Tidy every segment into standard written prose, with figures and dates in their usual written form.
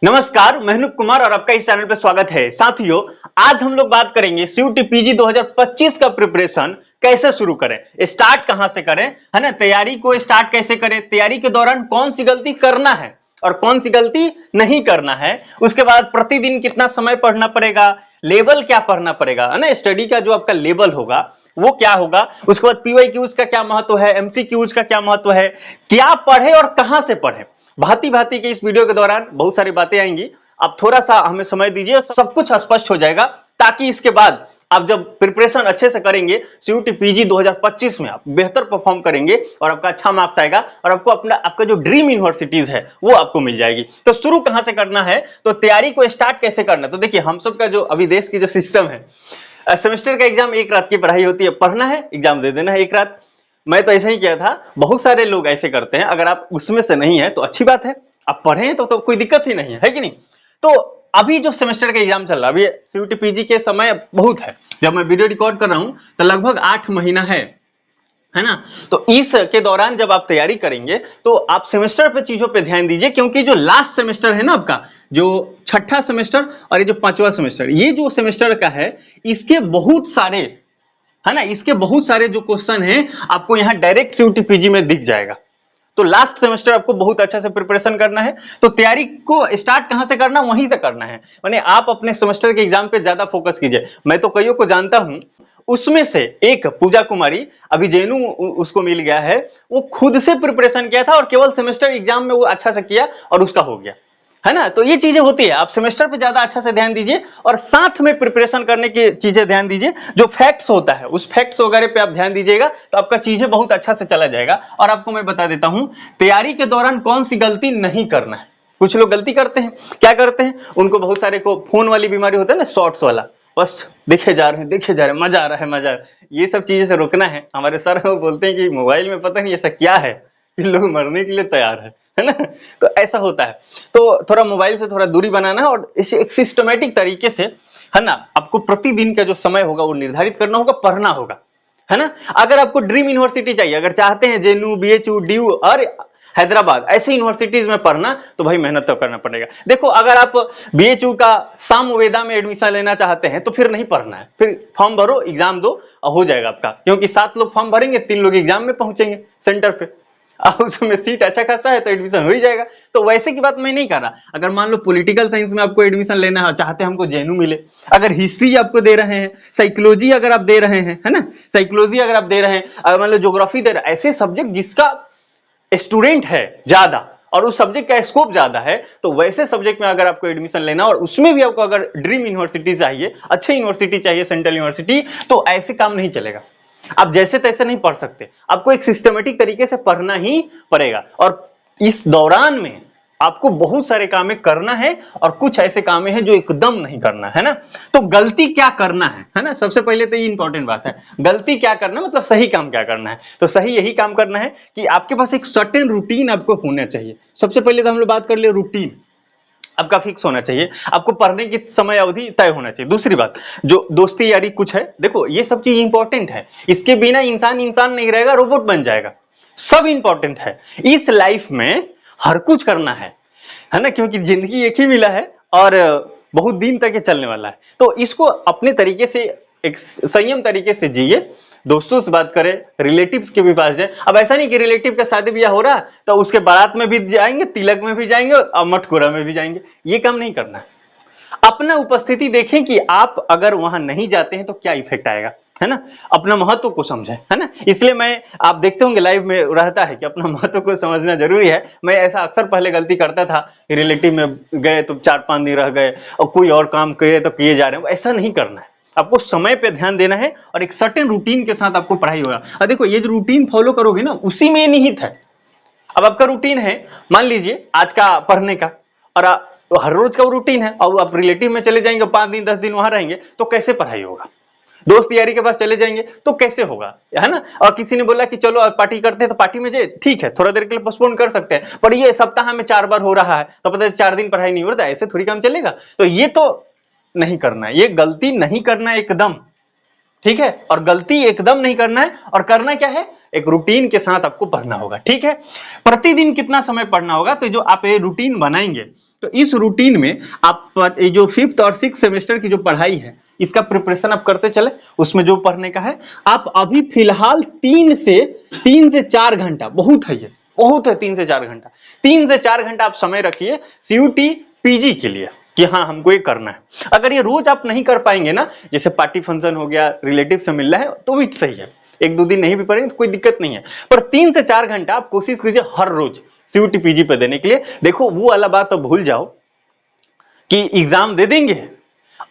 नमस्कार, मैं अनूप कुमार और आपका इस चैनल पर स्वागत है। साथियों, आज हम लोग बात करेंगे सीयूटी पीजी 2025 का प्रिपरेशन कैसे शुरू करें, स्टार्ट कहां से करें, है ना। तैयारी को स्टार्ट कैसे करें, तैयारी के दौरान कौन सी गलती करना है और कौन सी गलती नहीं करना है। उसके बाद प्रतिदिन कितना समय पढ़ना पड़ेगा, लेवल क्या पढ़ना पड़ेगा, है ना। स्टडी का जो आपका लेवल होगा वो क्या होगा। उसके बाद पीवाईक्यूज का क्या महत्व है, एमसीक्यूज का क्या महत्व है, क्या पढ़े और कहां से पढ़े। भांति भांति के इस वीडियो के दौरान बहुत सारी बातें आएंगी। आप थोड़ा सा हमें समय दीजिए, सब कुछ स्पष्ट हो जाएगा, ताकि इसके बाद आप जब प्रिपरेशन अच्छे से करेंगे सीयूटी पीजी 2025 में आप बेहतर परफॉर्म करेंगे और आपका अच्छा मार्क्स आएगा और आपको आपका जो ड्रीम यूनिवर्सिटीज है वो आपको मिल जाएगी। तो शुरू कहां से करना है, तो तैयारी को स्टार्ट कैसे करना। तो देखिए, हम सबका जो अभी देश की जो सिस्टम है, सेमेस्टर का एग्जाम एक रात की पढ़ाई होती है, पढ़ना है, एग्जाम दे देना है एक रात। मैं तो ऐसा ही किया था, बहुत सारे लोग ऐसे करते हैं। अगर आप उसमें से नहीं है तो अच्छी बात है, आप पढ़ें तो कोई दिक्कत ही नहीं है कि नहीं। तो अभी जो सेमेस्टर का एग्जाम चल रहा है, अभी सीयूटी पीजी के समय बहुत है, जब मैं वीडियो रिकॉर्ड कर रहा हूं तो लगभग 8 महीना है ना। तो इस के दौरान जब आप तैयारी करेंगे तो आप सेमेस्टर पे चीजों पे ध्यान दीजिए, क्योंकि जो लास्ट सेमेस्टर है ना आपका, जो छठा सेमेस्टर और ये जो पांचवा सेमेस्टर, ये जो सेमेस्टर का है, इसके बहुत सारे, है ना, इसके बहुत सारे जो क्वेश्चन हैं आपको यहाँ डायरेक्ट सीयूटी पीजी में दिख जाएगा। तो लास्ट सेमेस्टर आपको बहुत अच्छा से प्रिपरेशन करना है। तो तैयारी को स्टार्ट कहां से करना, वहीं से करना है। माने आप अपने सेमेस्टर के एग्जाम पे ज्यादा फोकस कीजिए। मैं तो कईयों को जानता हूं, उसमें से एक पूजा कुमारी, अभी जेएनयू उसको मिल गया है, वो खुद से प्रिपरेशन किया था और केवल सेमेस्टर एग्जाम में वो अच्छा से किया और उसका हो गया, है ना। तो ये चीजें होती है, आप सेमेस्टर पे ज्यादा अच्छा से ध्यान दीजिए और साथ में प्रिपरेशन करने की चीजें ध्यान दीजिए। जो फैक्ट्स होता है उस फैक्ट्स वगैरह पे आप ध्यान दीजिएगा तो आपका चीजें बहुत अच्छा से चला जाएगा। और आपको मैं बता देता हूं, तैयारी के दौरान कौन सी गलती नहीं करना है। कुछ लोग गलती करते हैं, क्या करते हैं, उनको बहुत सारे को फोन वाली बीमारी होता है ना, शॉर्ट्स वाला, बस देखे जा रहे हैं, देखे जा रहे हैं, मजा आ रहा है, मजा आ रहा है। ये सब चीजें से रोकना है। हमारे सर बोलते हैं कि मोबाइल में पता नहीं ऐसा क्या है कि लोग मरने के लिए तैयार है ना। तो ऐसा होता है, तो थोड़ा मोबाइल से थोड़ा दूरी बनाना है और इसे एक सिस्टमेटिक तरीके से, है ना, आपको प्रतिदिन का जो समय होगा वो निर्धारित करना होगा, पढ़ना होगा, है ना। अगर आपको ड्रीम यूनिवर्सिटी चाहिए, अगर चाहते हैं जेएनयू, बीएचयू, डीयू और हैदराबाद ऐसे यूनिवर्सिटीज में पढ़ना, तो भाई मेहनत तो करना पड़ेगा। देखो, अगर आप बीएचयू का सामवेदा में एडमिशन लेना चाहते हैं तो फिर नहीं पढ़ना है, फिर फॉर्म भरो, एग्जाम दो और हो जाएगा आपका। क्योंकि 7 लोग फॉर्म भरेंगे, 3 लोग एग्जाम में पहुंचेंगे सेंटर पे, और उसमें सीट अच्छा खासा है तो एडमिशन हो ही जाएगा। तो वैसे की बात मैं नहीं कर रहा। अगर मान लो पॉलिटिकल साइंस में आपको एडमिशन लेना है, चाहते हैं हमको जेएनयू मिले, अगर हिस्ट्री आपको दे रहे हैं, साइकोलॉजी अगर आप दे रहे हैं, है ना, साइकोलॉजी अगर आप दे रहे हैं, अगर मान लो ज्योग्राफी दे रहे हैं, ऐसे सब्जेक्ट जिसका स्टूडेंट है ज्यादा और उस सब्जेक्ट का स्कोप ज्यादा है, तो वैसे सब्जेक्ट में अगर आपको एडमिशन लेना और उसमें भी आपको अगर ड्रीम यूनिवर्सिटी चाहिए, अच्छी यूनिवर्सिटी चाहिए, सेंट्रल यूनिवर्सिटी, तो ऐसे काम नहीं चलेगा। आप जैसे तैसे नहीं पढ़ सकते, आपको एक सिस्टमेटिक तरीके से पढ़ना ही पड़ेगा। और इस दौरान में आपको बहुत सारे काम करना है और कुछ ऐसे काम हैं जो एकदम नहीं करना है ना। तो गलती क्या करना है ना, सबसे पहले तो ये इंपॉर्टेंट बात है, गलती क्या करना मतलब सही काम क्या करना है। तो सही यही काम करना है कि आपके पास एक सर्टेन रूटीन आपको होना चाहिए। सबसे पहले तो हम लोग बात कर ले, रूटीन आपका फिक्स होना चाहिए, आपको पढ़ने की समय अवधि तय होना चाहिए। दूसरी बात, जो दोस्ती यारी कुछ है, देखो ये सब चीज इंपॉर्टेंट है, इसके बिना इंसान इंसान नहीं रहेगा, रोबोट बन जाएगा। सब इंपॉर्टेंट है, इस लाइफ में हर कुछ करना है ना, क्योंकि जिंदगी एक ही मिला है और बहुत दिन तक ये चलने वाला है। तो इसको अपने तरीके से, एक संयम तरीके से जिए। दोस्तों से बात करें, रिलेटिव्स के भी पास जाए। अब ऐसा नहीं कि रिलेटिव का शादी ब्याह हो रहा है तो उसके बारात में भी जाएंगे, तिलक में भी जाएंगे और मटकोरा में भी जाएंगे, ये काम नहीं करना है। अपना उपस्थिति देखें कि आप अगर वहां नहीं जाते हैं तो क्या इफेक्ट आएगा, है ना। अपना महत्व को समझें, है ना। इसलिए मैं, आप देखते होंगे लाइव में रहता है कि अपना महत्व को समझना जरूरी है। मैं ऐसा अक्सर पहले गलती करता था, रिलेटिव में गए तो 4-5 दिन रह गए और कोई और काम किए तो किए जा रहे हैं, ऐसा नहीं करना है। आपको समय पे ध्यान देना है और एक सर्टेन रूटीन के साथ आपको पढ़ाई होगा। और देखो, ये जो रूटीन फॉलो करोगे ना, उसी में निहित है। अब आपका रूटीन है, मान लीजिए आज का पढ़ने का, और तो हर रोज का रूटीन है, और आप रिलेटिव में चले जाएंगे, 5 दिन 10 दिन वहां रहेंगे, तो कैसे पढ़ाई होगा। दोस्त यारी के पास चले जाएंगे तो कैसे होगा, है ना। और किसी ने बोला कि चलो आज पार्टी करते हैं, तो पार्टी में जाए, ठीक है, थोड़ा देर के लिए पोस्टपोन कर सकते हैं, पर ये सप्ताह में 4 बार हो रहा है तो पता है 4 दिन पढ़ाई नहीं हो रहा, ऐसे थोड़ी काम चलेगा। तो ये तो नहीं करना है, ये गलती नहीं करना है एकदम, ठीक है। और गलती एकदम नहीं करना है, और करना क्या है, एक रूटीन के साथ आपको पढ़ना होगा, ठीक है। प्रतिदिन कितना समय पढ़ना होगा, तो जो आप ये रूटीन बनाएंगे तो इस रूटीन में आप ये जो 5th और 6th सेमेस्टर की जो पढ़ाई है इसका प्रिपरेशन आप करते चले। उसमें जो पढ़ने का है आप अभी फिलहाल 3 से 4 घंटा, बहुत है, ये बहुत है 3 से 4 घंटा, 3 से 4 घंटा आप समय रखिए सीयूटी पीजी के लिए कि हाँ हमको ये करना है। अगर ये रोज आप नहीं कर पाएंगे ना, जैसे पार्टी फंक्शन हो गया, रिलेटिव से मिलना है, तो भी सही है, 1-2 दिन नहीं भी पढ़ेंगे तो कोई दिक्कत नहीं है, पर 3 से 4 घंटा आप कोशिश कीजिए हर रोज सीयूटी पीजी पे देने के लिए। देखो वो वाला बात तो भूल जाओ कि एग्जाम दे देंगे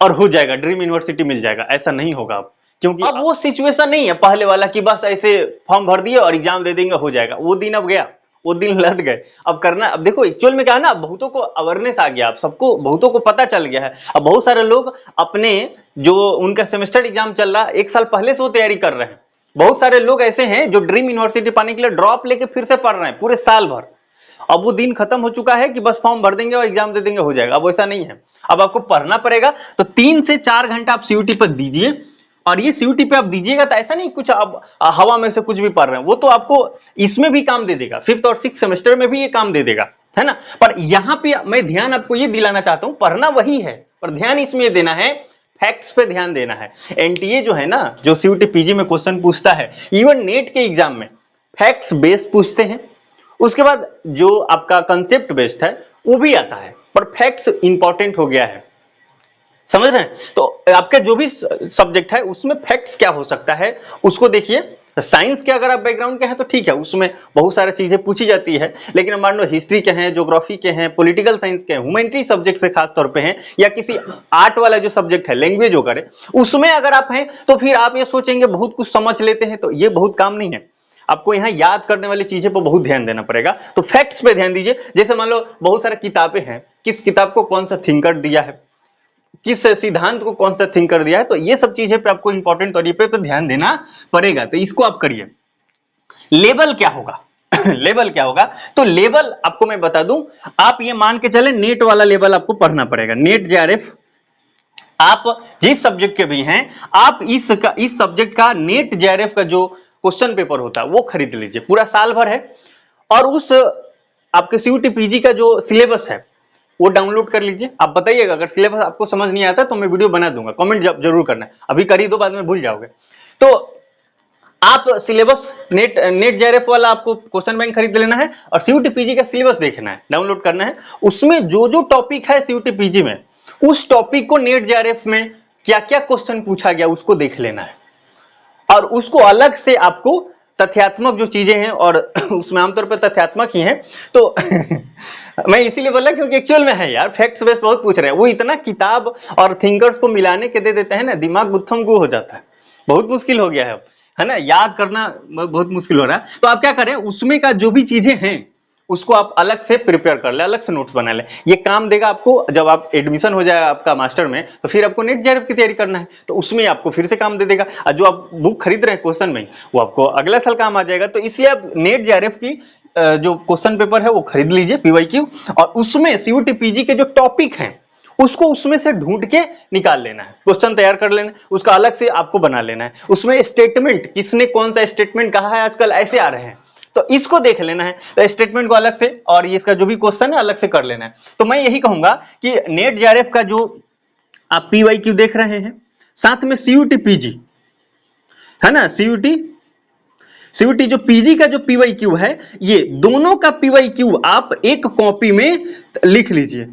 और हो जाएगा, ड्रीम यूनिवर्सिटी मिल जाएगा, ऐसा नहीं होगा अब, क्योंकि अब वो सिचुएशन नहीं है पहले वाला कि बस ऐसे फॉर्म भर दिए और एग्जाम दे देंगे हो जाएगा। वो दिन अब गया, वो दिन लद गए। अब करना, अब देखो एक्चुअल में क्या है ना, बहुतों को अवेयरनेस आ गया, अब सबको, बहुतों को पता चल गया है। अब बहुत सारे लोग अपने जो उनका सेमेस्टर एग्जाम चल रहा है 1 साल पहले से वो तैयारी कर रहे हैं। बहुत सारे लोग ऐसे हैं जो ड्रीम यूनिवर्सिटी पाने के लिए ड्रॉप लेके फिर से पढ़ रहे हैं पूरे साल भर। अब वो दिन खत्म हो चुका है कि बस फॉर्म भर देंगे और एग्जाम दे देंगे हो जाएगा, अब वैसा नहीं है। अब आपको पढ़ना पड़ेगा, तो 3 से 4 घंटा आप सीयूटी पर दीजिए। और ये सीयूटी पे आप दीजिएगा तो ऐसा नहीं कुछ आप हवा में से कुछ भी पढ़ रहे हैं, वो तो आपको इसमें भी काम दे देगा, 5th और 6th सेमेस्टर में भी ये काम दे देगा, है ना। पर यहाँ पे मैं ध्यान आपको ये दिलाना चाहता हूँ, पढ़ना वही है पर ध्यान इसमें देना है, फैक्ट्स पे ध्यान देना है। एनटीए जो है ना, जो सीयूटी पीजी में क्वेश्चन पूछता है, इवन नेट के एग्जाम में फैक्ट्स बेस्ड पूछते हैं, उसके बाद जो आपका कंसेप्ट बेस्ड है वो भी आता है, पर फैक्ट्स इंपॉर्टेंट हो गया है, समझ रहे हैं। तो आपका जो भी सब्जेक्ट है उसमें फैक्ट्स क्या हो सकता है उसको देखिए। साइंस के अगर आप बैकग्राउंड के हैं तो ठीक है, उसमें बहुत सारी चीजें पूछी जाती है, लेकिन मान लो हिस्ट्री के हैं, ज्योग्राफी के हैं, पॉलिटिकल साइंस के हैं, ह्यूमैनिटी सब्जेक्ट से खास तौर पे हैं, या किसी आर्ट वाला जो सब्जेक्ट है, लैंग्वेज वगैरह, उसमें अगर आप हैं तो फिर आप ये सोचेंगे बहुत कुछ समझ लेते हैं, तो ये बहुत काम नहीं है। आपको यहाँ याद करने वाली चीजें पर बहुत ध्यान देना पड़ेगा, तो फैक्ट्स पे ध्यान दीजिए। जैसे मान लो बहुत सारी किताबें हैं, किस किताब को कौन सा थिंकर दिया है, किस सिद्धांत को कौन सा थिंकर दिया है, तो ये सब चीजें पे आपको इंपॉर्टेंट तरीके पे ध्यान देना पड़ेगा, तो इसको आप करिए। लेवल क्या होगा लेवल क्या होगा, तो लेवल आपको मैं बता दूं, आप ये मान के चले नेट वाला लेवल आपको पढ़ना पड़ेगा, नेट जेआरएफ। आप जिस सब्जेक्ट के भी हैं, आप इस सब्जेक्ट का नेट जेआरएफ का जो क्वेश्चन पेपर होता है वो खरीद लीजिए, पूरा साल भर है। और उस आपके सीयूटी पीजी का जो सिलेबस है वो डाउनलोड कर लीजिए। आप बताइएगा अगर सिलेबस आपको समझ नहीं आता तो मैं वीडियो बना दूंगा, कमेंट जरूर करना है, अभी कर ही दो, बाद में भूल जाओगे। तो आप सिलेबस नेट जेआरएफ वाला आपको क्वेश्चन बैंक खरीद लेना है, और सीयूटी पीजी का सिलेबस देखना है, डाउनलोड करना है। उसमें जो जो टॉपिक है सीयूटी पीजी में, उस टॉपिक को नेट जेआरएफ में क्या क्या क्वेश्चन पूछा गया उसको देख लेना है, और उसको अलग से आपको तथ्यात्मक जो चीजें हैं, और उसमें आमतौर पर तथ्यात्मक ही हैं, तो मैं इसीलिए बोला क्योंकि एक्चुअल में है यार, फैक्ट्स बेस्ड बहुत पूछ रहे हैं, वो इतना किताब और थिंकर्स को मिलाने के दे देते हैं ना, दिमाग गुत्थम गु हो जाता है, बहुत मुश्किल हो गया है ना, याद करना बहुत मुश्किल हो रहा है। तो आप क्या करें, उसमें का जो भी चीजें हैं उसको आप अलग से प्रिपेयर कर ले, अलग से नोट्स बना ले, ये काम देगा आपको जब आप एडमिशन हो जाए आपका मास्टर में, तो फिर आपको नेट जेआरएफ की तैयारी करना है, तो उसमें आपको फिर से काम दे देगा, और जो आप बुक खरीद रहे हैं क्वेश्चन में वो आपको अगला साल काम आ जाएगा। तो इसलिए आप नेट जेआरएफ की जो क्वेश्चन पेपर है वो खरीद लीजिए, पीवाईक्यू, और उसमें सीयूटी पीजी के जो टॉपिक हैं उसको उसमें से ढूंढ के निकाल लेना है, क्वेश्चन तैयार कर लेना है, उसका अलग से आपको बना लेना है। उसमें स्टेटमेंट, किसने कौन सा स्टेटमेंट कहा है, आजकल ऐसे आ रहे हैं, तो इसको देख लेना है, तो स्टेटमेंट को अलग से, और इसका जो भी क्वेश्चन है अलग से कर लेना है। तो मैं यही कहूंगा कि नेट जेआरएफ का जो आप पीवाईक्यू देख रहे हैं, साथ में सीयूटी पीजी है ना, सीयूटी जो पीजी का जो पीवाईक्यू है, ये दोनों का पीवाईक्यू आप एक कॉपी में लिख लीजिए,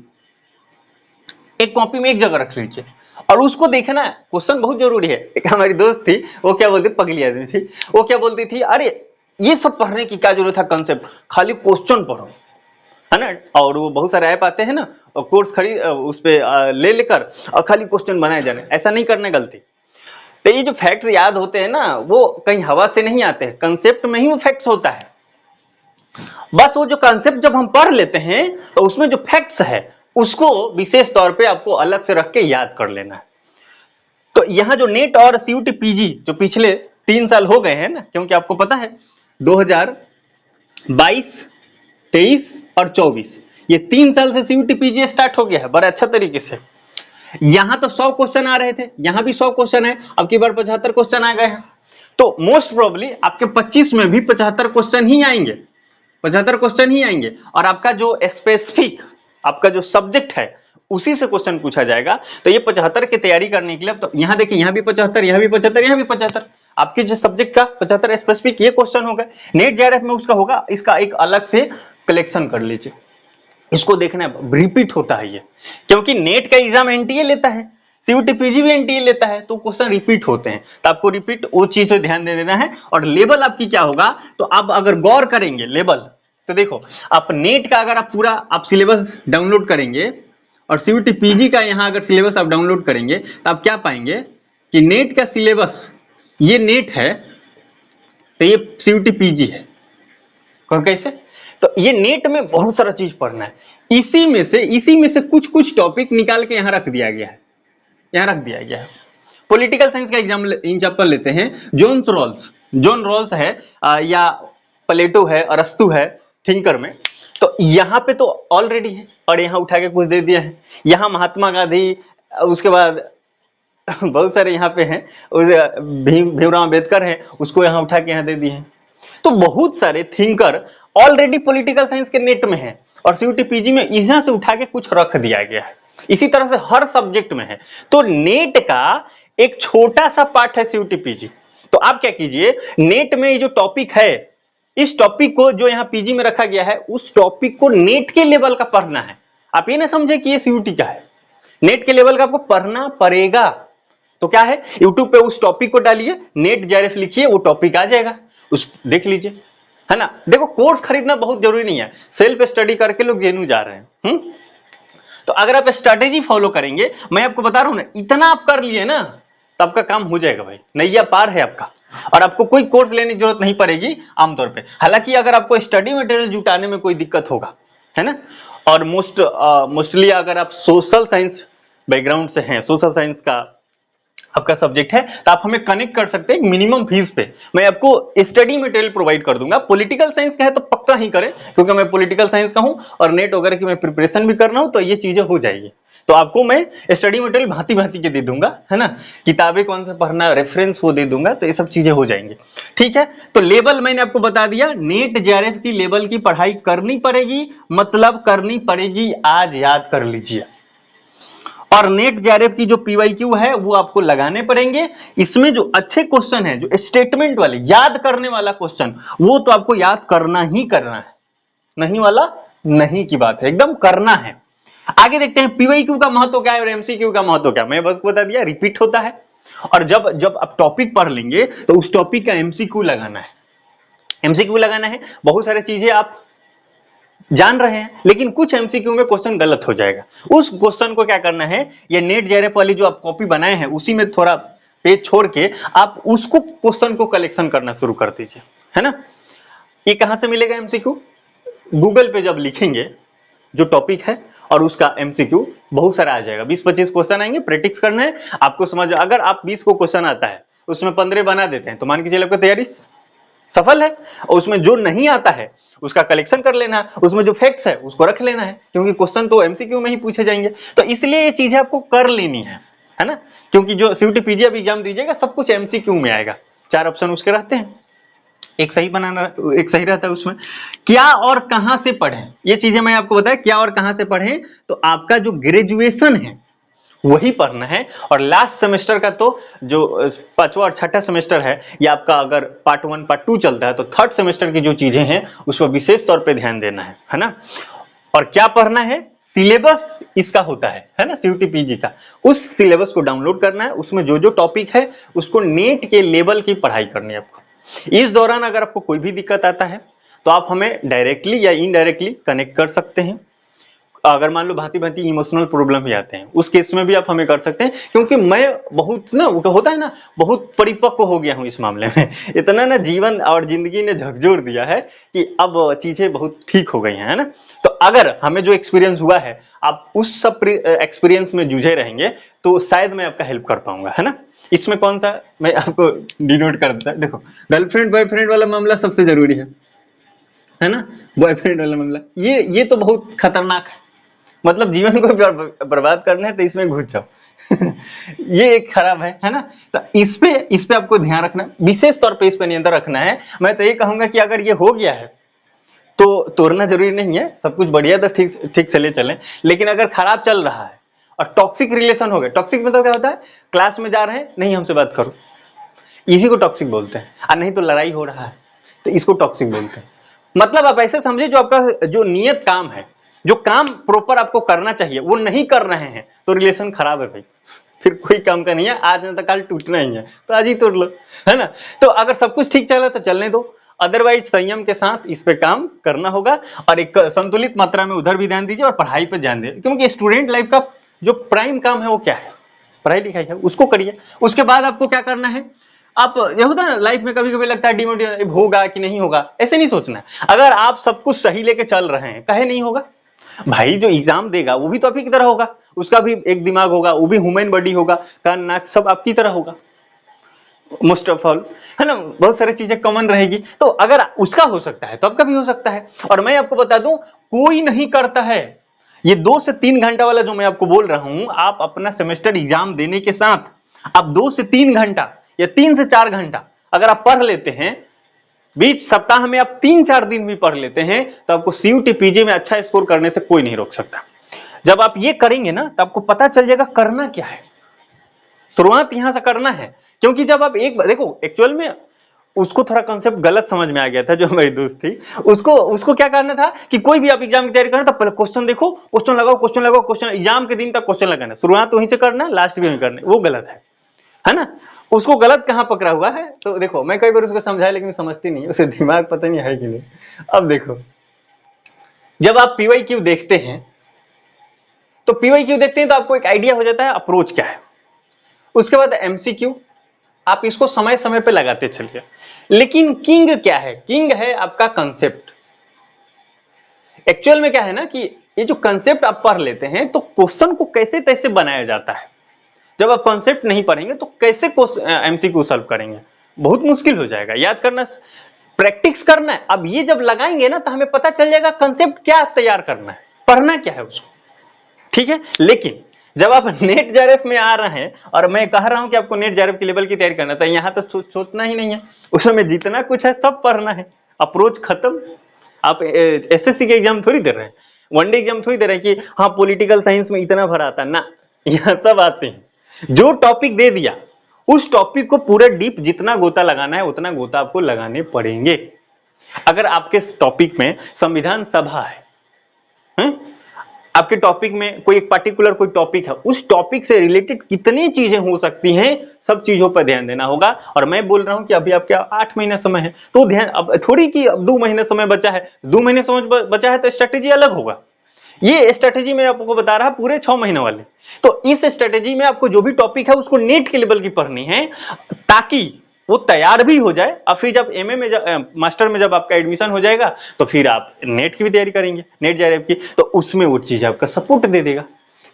एक कॉपी में एक जगह रख लीजिए, और उसको देखना है, क्वेश्चन बहुत जरूरी है। एक हमारी दोस्त थी, वो क्या बोलती, पगली आदमी थी, वो क्या बोलती थी, अरे ये सब पढ़ने की क्या जरूरत है, कंसेप्ट, खाली क्वेश्चन पढ़ो, है ना। और वो बहुत सारे ऐप आते हैं ना, और कोर्स खरीद उस पे ले लेकर और खाली क्वेश्चन बनाए जाने, ऐसा नहीं करना, गलती। तो ये जो फैक्ट्स याद होते हैं ना, वो कहीं हवा से नहीं आते हैं, कंसेप्ट में ही वो फैक्ट्स होता है। बस वो जो कंसेप्ट जब हम पढ़ लेते हैं तो उसमें जो फैक्ट्स है उसको विशेष तौर पे आपको अलग से रख के याद कर लेना है। तो यहाँ जो नेट और सीयूटी पीजी जो पिछले 3 साल हो गए हैं ना, क्योंकि आपको पता है 2022, 23 और 24 ये 3 साल से सीयूटी पीजी स्टार्ट हो गया है बड़े अच्छा तरीके से। यहां तो 100 क्वेश्चन आ रहे थे, यहां भी 100 क्वेश्चन है, अब की बार 75 क्वेश्चन आ गए हैं, तो मोस्ट प्रोबेबली आपके 25 में भी 75 क्वेश्चन ही आएंगे, 75 क्वेश्चन ही आएंगे। और आपका जो स्पेसिफिक आपका जो सब्जेक्ट है उसी से क्वेश्चन पूछा जाएगा। तो ये 75 की तैयारी करने के लिए, तो यहाँ देखिए, यहाँ भी 75, यहाँ भी 75, यहाँ भी 75, आपके जो सब्जेक्ट का 75 स्पेसिफिक ये क्वेश्चन होगा। नेट जेआरएफ में उसका होगा, इसका एक अलग से कलेक्शन कर लीजिए, इसको देखना है, रिपीट होता है ये, क्योंकि नेट का एग्जाम एनटीए लेता है, सीयूटी पीजी भी एनटीए लेता है, तो क्वेश्चन रिपीट होते हैं, तो आपको रिपीट वो चीज पे ध्यान दे देना है। और लेवल आपकी क्या होगा, तो आप अगर गौर करेंगे लेवल, तो देखो आप नेट का अगर आप पूरा आप सिलेबस डाउनलोड करेंगे और सीयूटी पीजी का यहाँ अगर सिलेबस आप डाउनलोड करेंगे, तो आप क्या पाएंगे कि नेट का सिलेबस ये नेट है, तो ये सीयूटी पीजी है। कैसे, तो ये नेट में बहुत सारा चीज पढ़ना है, इसी में से कुछ कुछ टॉपिक निकाल के यहाँ रख दिया गया है, यहाँ रख दिया गया है। पॉलिटिकल साइंस का एग्जाम्पल लेते हैं, जॉन रॉल्स है या प्लेटो है, अरस्तु है थिंकर में, तो यहाँ पे तो ऑलरेडी है और यहाँ उठा के कुछ दे दिया है। यहाँ महात्मा गांधी, उसके बाद बहुत सारे यहाँ पे हैं, भीमराव अम्बेडकर है, उसको यहाँ उठा के यहाँ दे दिए हैं। तो बहुत सारे थिंकर ऑलरेडी पॉलिटिकल साइंस के नेट में है और सीयूटी पीजी में यहाँ से उठा के कुछ रख दिया गया है। इसी तरह से हर सब्जेक्ट में है, तो नेट का एक छोटा सा पार्ट है सीयूटी पीजी। तो आप क्या कीजिए, नेट में ये जो टॉपिक है, इस टॉपिक को जो यहाँ पीजी में रखा गया है, उस टॉपिक को नेट के लेवल का पढ़ना है। आप ये ना समझे कि ये सीयूटी का है, नेट के लेवल का आपको पढ़ना पड़ेगा। तो क्या है, यूट्यूब पे उस टॉपिक को डालिए, नेट जेआरएफ लिखिए, वो टॉपिक आ जाएगा, उस देख लीजिए, है ना। देखो कोर्स खरीदना बहुत जरूरी नहीं है, सेल्फ स्टडी करके लोग जेनू जा रहे हैं। तो अगर आप स्ट्रेटेजी फॉलो करेंगे, मैं आपको बता रहा हूं ना, इतना आप कर लिए ना तो आपका काम हो जाएगा भाई, नैया पार है आपका, और आपको कोई कोर्स लेने की जरूरत नहीं पड़ेगी आमतौर पे। हालांकि अगर आपको स्टडी मटेरियल जुटाने में कोई दिक्कत होगा, है ना, और मोस्टली अगर आप सोशल साइंस बैकग्राउंड से हैं, सोशल साइंस का आपका सब्जेक्ट है, तो आप हमें कनेक्ट कर सकते हैं मिनिमम फीस पे, मैं आपको स्टडी मटेरियल प्रोवाइड कर दूंगा। पॉलिटिकल साइंस का है तो पक्का ही करें, क्योंकि मैं पॉलिटिकल साइंस का हूं और नेट वगैरह की मैं प्रिपरेशन भी कर रहा हूं, तो ये चीजें हो जाएगी। तो आपको मैं स्टडी मटेरियल भांति भांति के दे दूंगा, है ना, किताबें कौन सा पढ़ना, रेफरेंस वो दे दूंगा, तो ये सब चीजें हो जाएंगी। ठीक है, तो लेवल मैंने आपको बता दिया, नेट जेआरएफ की लेवल की पढ़ाई करनी पड़ेगी, मतलब करनी पड़ेगी, आज याद कर लीजिए। और नेट जेआरएफ की जो पीवाईक्यू है वो आपको लगाने पड़ेंगे। इसमें जो अच्छे क्वेश्चन है, जो स्टेटमेंट वाले याद करने वाला क्वेश्चन, वो तो आपको याद करना ही करना है, नहीं वाला नहीं की बात है, एकदम करना है। आगे देखते हैं पीवाईक्यू का महत्व क्या है और एमसीक्यू का महत्व क्या है। मैं बस बता दिया, रिपीट होता है, और जब आप टॉपिक पढ़ लेंगे तो उस टॉपिक का एमसीक्यू लगाना है। एमसीक्यू लगाना है, बहुत सारी चीजें आप जान रहे हैं, लेकिन कुछ एमसीक्यू में क्वेश्चन गलत हो जाएगा, उस क्वेश्चन को क्या करना है, ये नेट जेआरएफ वाली जो आप कॉपी बनाए हैं उसी में थोड़ा पेज छोड़ के आप उसको क्वेश्चन को कलेक्शन करना शुरू कर दीजिए, है ना। ये कहां से मिलेगा एमसीक्यू, गूगल पे जब लिखेंगे जो टॉपिक है और उसका एमसीक्यू बहुत सारा आ जाएगा, 20-25 क्वेश्चन आएंगे, प्रैक्टिस करना है आपको। समझ, अगर आप 20 को क्वेश्चन आता है उसमें 15 बना देते हैं तो मान के चलिए आपकी तैयारी सफल है। और उसमें जो नहीं आता है उसका कलेक्शन कर लेना है, उसमें जो फैक्ट्स है उसको रख लेना है, क्योंकि क्वेश्चन तो एमसीक्यू में ही पूछे जाएंगे। तो इसलिए ये चीजें आपको कर लेनी है ना, क्योंकि जो सीयूटी पीजी एग्जाम दीजिएगा सब कुछ एमसीक्यू में आएगा, 4 ऑप्शन उसके रहते हैं, एक सही बनाना, एक सही रहता है उसमें। क्या और कहां से पढ़ें, ये चीजें मैं आपको बताया, क्या और कहां से पढ़ें, तो आपका जो ग्रेजुएशन है वही पढ़ना है। और लास्ट सेमेस्टर का तो जो 5वां और 6ठा सेमेस्टर है, ये आपका अगर पार्ट 1 पार्ट 2 चलता है, तो 3rd सेमेस्टर की जो चीजें हैं उस पर विशेष तौर पे ध्यान देना है ना। और क्या पढ़ना है, सिलेबस इसका होता है ना, सीयूटी पीजी का, उस सिलेबस को डाउनलोड करना है, उसमें जो जो टॉपिक है उसको नेट के लेवल की पढ़ाई करनी है आपको। इस दौरान अगर आपको कोई भी दिक्कत आता है तो आप हमें डायरेक्टली या इनडायरेक्टली कनेक्ट कर सकते हैं। अगर मान लो भांति भांति इमोशनल प्रॉब्लम भी आते हैं, उस केस में भी आप हमें कर सकते हैं, क्योंकि मैं बहुत ना, होता है ना, बहुत परिपक्व हो गया हूं इस मामले में, इतना ना जीवन और जिंदगी ने झकझोर दिया है कि अब चीजें बहुत ठीक हो गई हैं, है ना। तो अगर हमें जो एक्सपीरियंस हुआ है आप उस सब एक्सपीरियंस में जूझे रहेंगे तो शायद मैं आपका हेल्प कर पाऊंगा, है ना। इसमें कौन सा मैं आपको डिनोट कर देता, देखो गर्लफ्रेंड बॉयफ्रेंड वाला मामला सबसे जरूरी है ना, बॉयफ्रेंड वाला मामला, ये तो बहुत खतरनाक है, मतलब जीवन को बर्बाद करना है तो इसमें घुस जाओ ये एक खराब है ना। तो इस पे आपको ध्यान रखना, विशेष तौर पे इस पे नियंत्रण रखना है। मैं तो ये कहूंगा कि अगर ये हो गया है तो तोड़ना जरूरी नहीं है, सब कुछ बढ़िया तो ठीक ठीक चले चले, लेकिन अगर खराब चल रहा है और टॉक्सिक रिलेशन हो गए, टॉक्सिक मतलब क्या होता है, क्लास में जा रहे हैं नहीं हमसे बात करो, इसी को टॉक्सिक बोलते हैं। और नहीं तो लड़ाई हो रहा है तो इसको टॉक्सिक बोलते हैं। मतलब आप ऐसे समझे जो आपका जो नियत काम है, जो काम प्रॉपर आपको करना चाहिए वो नहीं कर रहे हैं, तो रिलेशन खराब है भाई, फिर कोई काम का नहीं है, आज नहीं तो कल टूटना ही है, तो आज ही तोड़ लो, है ना। तो अगर सब कुछ ठीक चल रहा है तो चलने दो, अदरवाइज संयम के साथ इस पे काम करना होगा और एक संतुलित मात्रा में उधर भी ध्यान दीजिए और पढ़ाई पे ध्यान दीजिए, क्योंकि स्टूडेंट लाइफ का जो प्राइम काम है वो क्या है, पढ़ाई लिखाई है, उसको करिए। उसके बाद आपको क्या करना है, आप ये होता है ना लाइफ में कभी कभी लगता है डिमोटिवेट होगा कि नहीं होगा, ऐसे नहीं सोचना है। अगर आप सब कुछ सही लेके चल रहे हैं, कहे नहीं होगा, भाई जो एग्जाम देगा वो भी तो आप ही की तरह होगा, उसका भी एक दिमाग होगा, वो भी ह्यूमन बॉडी होगा, कान नाक सब आपकी तरह होगा मोस्ट ऑफ ऑल, है ना, बहुत सारी चीजें कॉमन रहेगी। तो अगर उसका हो सकता है तो आपका भी हो सकता है। और मैं आपको बता दूं, कोई नहीं करता है ये 2 से 3 घंटा वाला जो मैं आपको बोल रहा हूं, आप अपना सेमेस्टर एग्जाम देने के साथ आप 2 से 3 घंटा या 3 से 4 घंटा अगर आप पढ़ लेते हैं, बीच सप्ताह में आप 3-4 दिन भी पढ़ लेते हैं, तो आपको सीयूटी पीजी में अच्छा स्कोर करने से कोई नहीं रोक सकता। जब आप ये करेंगे ना तो आपको पता चल जाएगा करना क्या है, शुरुआत यहां से करना है। क्योंकि जब आप एक देखो, एक्चुअल में उसको थोड़ा कॉन्सेप्ट गलत समझ में आ गया था, जो मेरी दोस्त थी, उसको क्या करना था कि कोई भी आप एग्जाम की तैयारी करना तो पहले क्वेश्चन देखो, क्वेश्चन लगाओ, क्वेश्चन लगाओ, क्वेश्चन एग्जाम के दिन तक क्वेश्चन लगाना, शुरुआत वहीं से करना, लास्ट भी वहीं करना, वो गलत है ना। उसको गलत कहां पकड़ा हुआ है, तो देखो मैं कई बार उसको समझाया लेकिन समझती नहीं, उसे दिमाग पता नहीं है कि नहीं। अब देखो, जब आप पीवाईक्यू देखते हैं तो पीवाईक्यू देखते हैं तो आपको एक आइडिया हो जाता है अप्रोच क्या है। उसके बाद एमसीक्यू, आप इसको समय समय पे लगाते चलिए। लेकिन किंग क्या है, किंग है आपका कंसेप्ट। एक्चुअल में क्या है ना कि ये जो कंसेप्ट आप पढ़ लेते हैं तो क्वेश्चन को कैसे तैसे बनाया जाता है। जब आप कंसेप्ट नहीं पढ़ेंगे तो कैसे एमसीक्यू सॉल्व करेंगे, बहुत मुश्किल हो जाएगा। याद करना, प्रैक्टिस करना है। अब ये जब लगाएंगे ना तो हमें पता चल जाएगा कंसेप्ट क्या तैयार करना है, पढ़ना क्या है उसको, ठीक है। लेकिन जब आप नेट जेआरएफ में आ रहे हैं और मैं कह रहा हूं कि आपको नेट जेआरएफ के लेवल की तैयारी करना, तो यहां तो सोचना ही नहीं है, उसमें जितना कुछ है सब पढ़ना है, अप्रोच खत्म। आप एसएससी के एग्जाम थोड़ी दे रहे हैं, वनडे एग्जाम थोड़ी दे रहे हैं कि हाँ पॉलिटिकल साइंस में इतना भर आता ना, यहाँ सब आते हैं। जो टॉपिक दे दिया उस टॉपिक को पूरा डीप जितना गोता लगाना है उतना गोता आपको लगाने पड़ेंगे। अगर आपके टॉपिक में संविधान सभा है, आपके टॉपिक में कोई एक पर्टिकुलर कोई टॉपिक है, उस टॉपिक से रिलेटेड कितनी चीजें हो सकती हैं, सब चीजों पर ध्यान देना होगा। और मैं बोल रहा हूं कि अभी आपके 8 महीना समय है, तो ध्यान, अब थोड़ी कि अब 2 महीने समय बचा है, 2 महीने समय बचा है तो स्ट्रेटेजी अलग होगा। ये स्ट्रेटेजी मैं आपको बता रहा पूरे 6 महीने वाले। तो इस स्ट्रेटेजी में आपको जो भी टॉपिक है उसको नेट के लेवल की पढ़नी है, ताकि वो तैयार भी हो जाए। और फिर जब एमए में मास्टर में जब आपका एडमिशन हो जाएगा तो फिर आप नेट की भी तैयारी करेंगे, नेट जेआरएफ की, तो उसमें वो चीज आपका सपोर्ट दे देगा।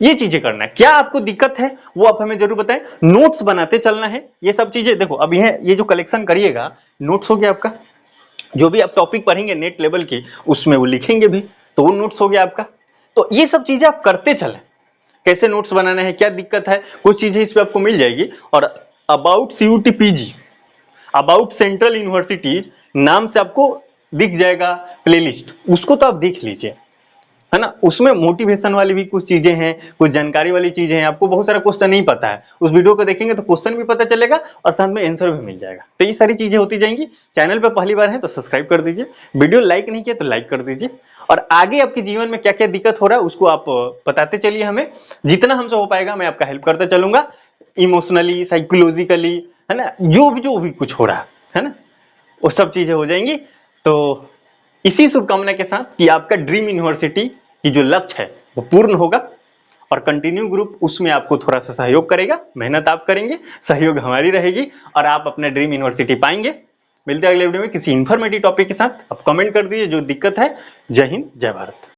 ये चीजें करना है। क्या आपको दिक्कत है वो आप हमें जरूर बताएं, नोट्स बनाते चलना है। ये सब चीजें देखो, अब ये जो कलेक्शन करिएगा, नोट्स हो गया आपका, जो भी आप टॉपिक पढ़ेंगे नेट लेवल की उसमें वो लिखेंगे भी, तो वो नोट्स हो गया आपका। तो ये सब चीजें आप करते चलें, कैसे नोट्स बनाना है, क्या दिक्कत है, कुछ चीजें इस पे आपको मिल जाएगी। और about CUET PG, about central universities नाम से आपको दिख जाएगा प्लेलिस्ट, उसको तो आप देख लीजिए, है ना। उसमें मोटिवेशन वाली भी कुछ चीजें हैं, कुछ जानकारी वाली चीजें हैं। आपको बहुत सारा क्वेश्चन नहीं पता है, उस वीडियो को देखेंगे तो क्वेश्चन भी पता चलेगा और साथ में आंसर भी मिल जाएगा। तो ये सारी चीजें होती जाएंगी। चैनल पे पहली बार है तो सब्सक्राइब कर दीजिए, वीडियो लाइक नहीं किया तो लाइक कर दीजिए। और आगे आपके जीवन में क्या क्या दिक्कत हो रहा है उसको आप बताते चलिए हमें, जितना हमसे हो पाएगा मैं आपका हेल्प करता चलूंगा, इमोशनली, साइकोलॉजिकली, है ना, जो भी कुछ हो रहा है ना, वो सब चीजें हो जाएंगी। तो इसी शुभकामना के साथ कि आपका ड्रीम यूनिवर्सिटी की जो लक्ष्य है वो पूर्ण होगा, और कंटिन्यू ग्रुप उसमें आपको थोड़ा सा सहयोग करेगा, मेहनत आप करेंगे, सहयोग हमारी रहेगी, और आप अपने ड्रीम यूनिवर्सिटी पाएंगे। मिलते हैं अगले वीडियो में किसी इंफॉर्मेटिव टॉपिक के साथ। आप कमेंट कर दीजिए जो दिक्कत है। जय हिंद, जय भारत।